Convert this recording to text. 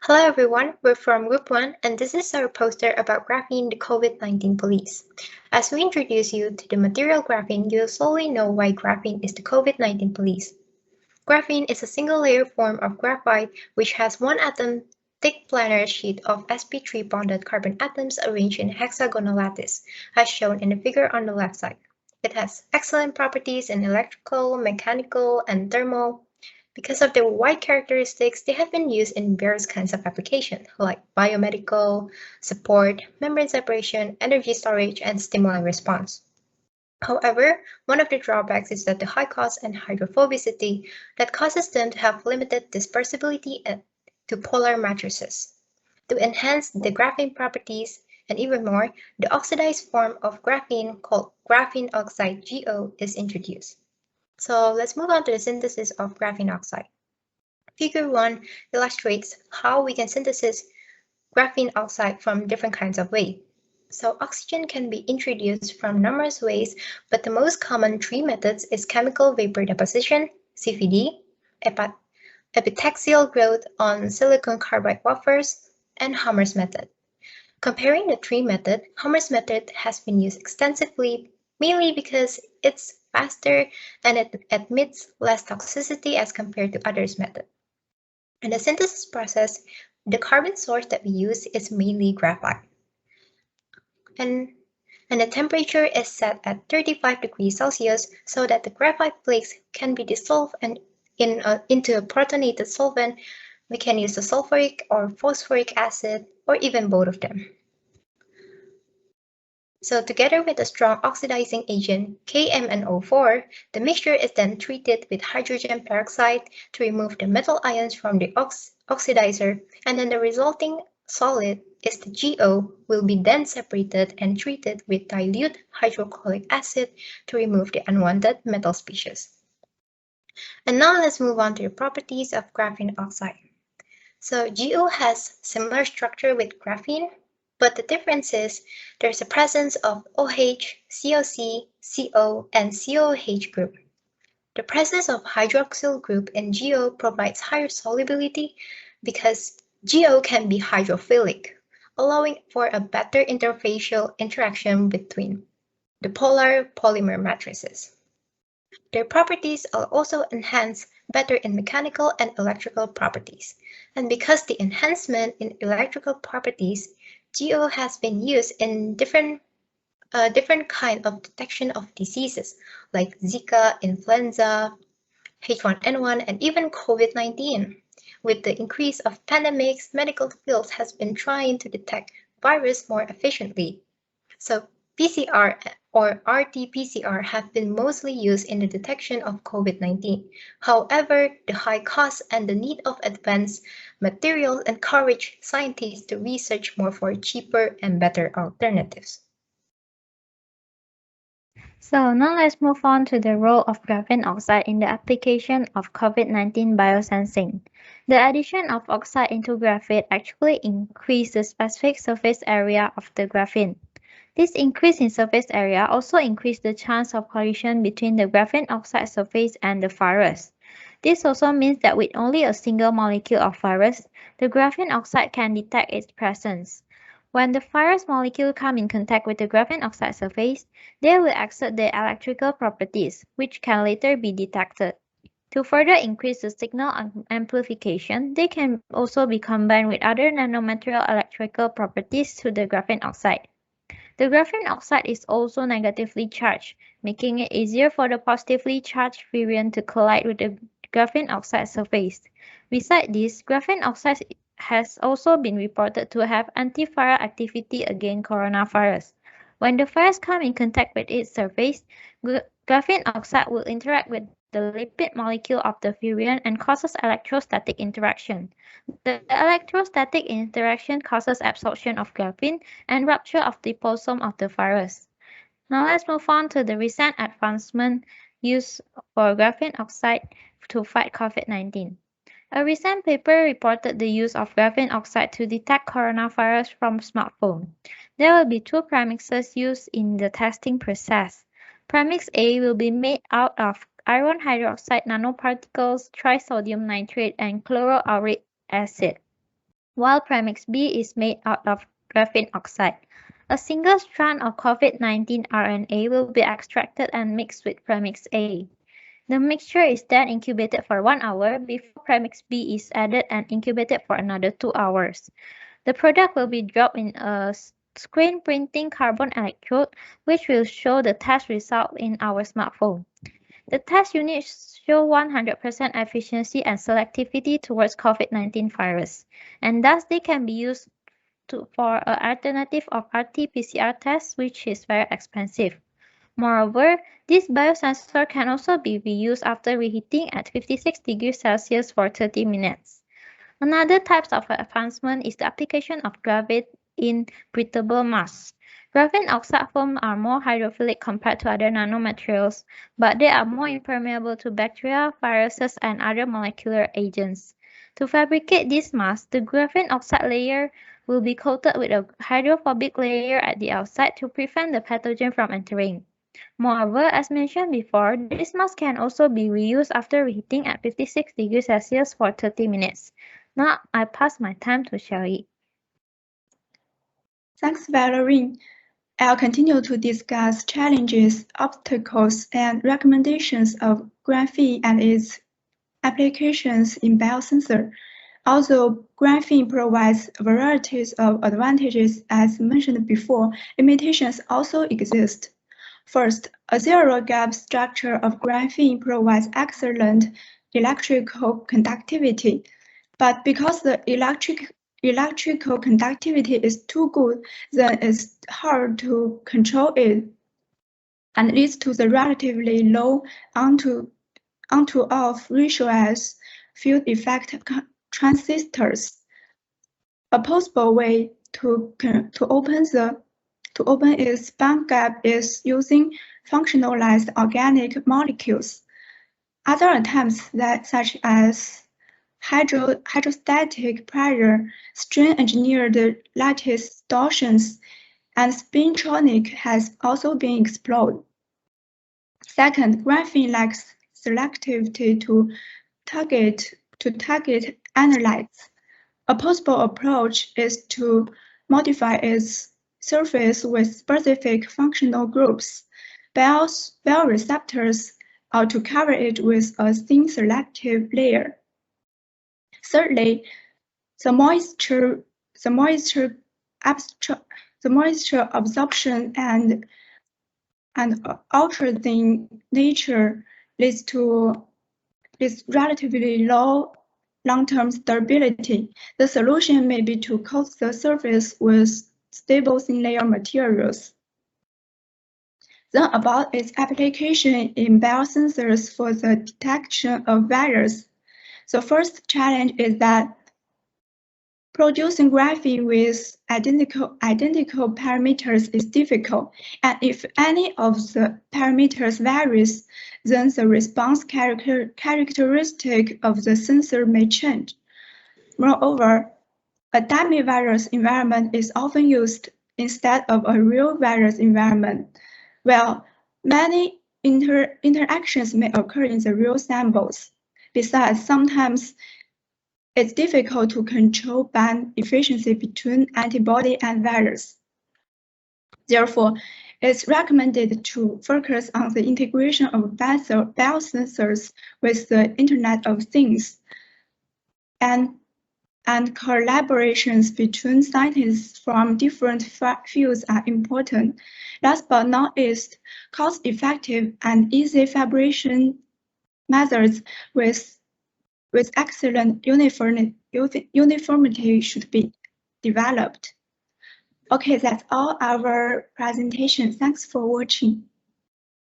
Hello everyone, we're from Group 1 and this is our poster about graphene, the COVID-19 police. As we introduce you to the material graphene, you'll slowly know why graphene is the COVID-19 police. Graphene is a single-layer form of graphite which has one atom thick planar sheet of sp3 bonded carbon atoms arranged in a hexagonal lattice, as shown in the figure on the left side. It has excellent properties in electrical, mechanical, and thermal. Because of their wide characteristics, they have been used in various kinds of applications, like biomedical, support, membrane separation, energy storage, and stimuli response. However, one of the drawbacks is that the high cost and hydrophobicity that causes them to have limited dispersibility to polar matrices. To enhance the graphene properties, and even more, the oxidized form of graphene called graphene oxide GO is introduced. So let's move on to the synthesis of graphene oxide. Figure 1 illustrates how we can synthesize graphene oxide from different kinds of ways. So oxygen can be introduced from numerous ways, but the most common three methods is chemical vapor deposition, CVD, epitaxial growth on silicon carbide wafers, and Hamer's method. Comparing the three methods, Hamer's method has been used extensively, mainly because it's faster and it admits less toxicity as compared to others' methods. In the synthesis process, the carbon source that we use is mainly graphite. And the temperature is set at 35 degrees Celsius so that the graphite flakes can be dissolved into a protonated solvent. We can use the sulfuric or phosphoric acid or even both of them. So together with a strong oxidizing agent, KMnO4, the mixture is then treated with hydrogen peroxide to remove the metal ions from the oxidizer, and then the resulting solid is the GO will be then separated and treated with dilute hydrochloric acid to remove the unwanted metal species. And now let's move on to the properties of graphene oxide. So GO has similar structure with graphene, but the difference is there's a presence of OH, COC, CO, and COH group. The presence of hydroxyl group in GO provides higher solubility because GO can be hydrophilic, allowing for a better interfacial interaction between the polar polymer matrices. Their properties are also enhanced better in mechanical and electrical properties. And because the enhancement in electrical properties, GO has been used in different kind of detection of diseases like Zika, influenza, H1N1, and even COVID-19. With the increase of pandemics, medical fields has been trying to detect virus more efficiently. So PCR or RT-PCR have been mostly used in the detection of COVID-19. However, the high cost and the need of advanced materials encourage scientists to research more for cheaper and better alternatives. So now let's move on to the role of graphene oxide in the application of COVID-19 biosensing. The addition of oxide into graphite actually increases the specific surface area of the graphene. This increase in surface area also increases the chance of collision between the graphene oxide surface and the virus. This also means that with only a single molecule of virus, the graphene oxide can detect its presence. When the virus molecule come in contact with the graphene oxide surface, they will exert their electrical properties, which can later be detected. To further increase the signal amplification, they can also be combined with other nanomaterial electrical properties to the graphene oxide. The graphene oxide is also negatively charged, making it easier for the positively charged virion to collide with the graphene oxide surface. Besides this, graphene oxide has also been reported to have antiviral activity against coronavirus. When the virus comes in contact with its surface, graphene oxide will interact with the lipid molecule of the virion and causes electrostatic interaction. The electrostatic interaction causes absorption of graphene and rupture of the liposome of the virus. Now let's move on to the recent advancement used for graphene oxide to fight COVID-19. A recent paper reported the use of graphene oxide to detect coronavirus from smartphone. There will be two premixes used in the testing process. Premix A will be made out of iron hydroxide nanoparticles, trisodium nitrate, and chloroauric acid. while premix B is made out of graphene oxide. A single strand of COVID-19 RNA will be extracted and mixed with premix A. The mixture is then incubated for 1 hour before premix B is added and incubated for another 2 hours. The product will be dropped in a screen printing carbon electrode, which will show the test result in our smartphone. The test units show 100% efficiency and selectivity towards COVID-19 virus, and thus they can be used for an alternative of RT-PCR test, which is very expensive. Moreover, this biosensor can also be reused after reheating at 56 degrees Celsius for 30 minutes. Another type of advancement is the application of graphene in breathable masks. Graphene oxide foams are more hydrophilic compared to other nanomaterials, but they are more impermeable to bacteria, viruses, and other molecular agents. To fabricate these masks, the graphene oxide layer will be coated with a hydrophobic layer at the outside to prevent the pathogen from entering. Moreover, as mentioned before, this mask can also be reused after reheating at 56 degrees Celsius for 30 minutes. Now, I pass my time to Xiao. Thanks, Valerine. I'll continue to discuss challenges, obstacles, and recommendations of graphene and its applications in biosensor. Although graphene provides varieties of advantages as mentioned before, limitations also exist. First, a zero-gap structure of graphene provides excellent electrical conductivity, but because the electrical conductivity is too good, then it's hard to control it and leads to the relatively low on-to-off ratio as field effect transistors. A possible way to open its band gap is using functionalized organic molecules. Other attempts such as hydrostatic pressure, strain-engineered lattice distortions, and spintronic has also been explored. Second, graphene lacks selectivity to target analytes. A possible approach is to modify its surface with specific functional groups, bell receptors, or to cover it with a thin selective layer. Thirdly, the moisture absorption and ultra-thin nature leads to relatively low long-term stability. The solution may be to coat the surface with stable thin layer materials. Then about its application in biosensors for the detection of virus. The first challenge is that producing graphene with identical parameters is difficult, and if any of the parameters varies, then the response characteristic of the sensor may change. Moreover, a dummy virus environment is often used instead of a real virus environment. Well, many interactions may occur in the real samples. Besides, sometimes it's difficult to control band efficiency between antibody and virus. Therefore, it's recommended to focus on the integration of biosensors with the Internet of Things, and collaborations between scientists from different fields are important. Last but not least, cost-effective and easy fabrication methods with excellent uniformity should be developed. Okay, that's all our presentation. Thanks for watching.